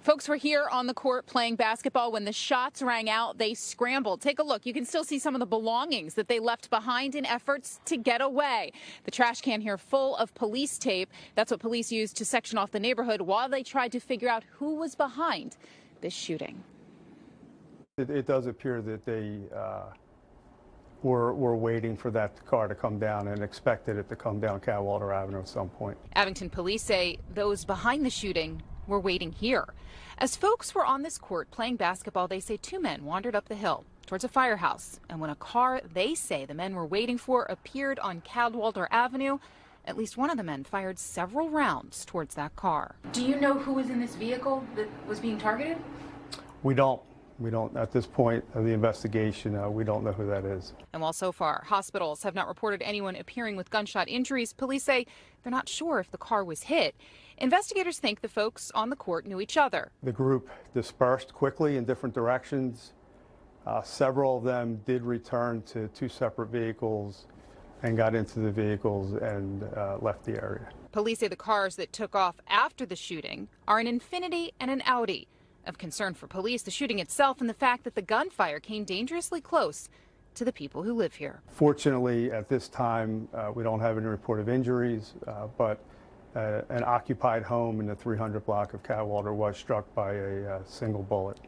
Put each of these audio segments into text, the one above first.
Folks were here on the court playing basketball. When the shots rang out, they scrambled. Take a look. You can still see some of the belongings that they left behind in efforts to get away. The trash can here full of police tape. That's what police used to section off the neighborhood while they tried to figure out who was behind this shooting. It does appear that they were waiting for that car to come down and expected it to come down Cadwallader Avenue at some point. Abington police say those behind the shooting were waiting here. As folks were on this court playing basketball, they say two men wandered up the hill towards a firehouse. And when a car they say the men were waiting for appeared on Cadwallader Avenue, at least one of the men fired several rounds towards that car. Do you know who was in this vehicle that was being targeted? We don't. At this point of the investigation, we don't know who that is. And while so far hospitals have not reported anyone appearing with gunshot injuries, police say they're not sure if the car was hit. Investigators think the folks on the court knew each other. The group dispersed quickly in different directions. Several of them did return to two separate vehicles and got into the vehicles and left the area. Police say the cars that took off after the shooting are an Infiniti and an Audi. Of concern for police, the shooting itself and the fact that the gunfire came dangerously close to the people who live here. Fortunately, at this time, we don't have any report of injuries, but an occupied home in the 300 block of Cadwallader was struck by a single bullet.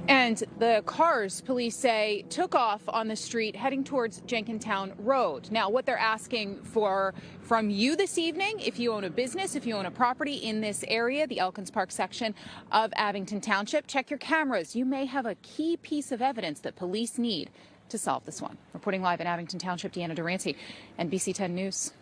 And the cars, police say, took off on the street heading towards Jenkintown Road. Now, what they're asking for from you this evening, if you own a business, if you own a property in this area, the Elkins Park section of Abington Township, check your cameras. You may have a key piece of evidence that police need to solve this one. Reporting live in Abington Township, Deanna Durante, NBC 10 News.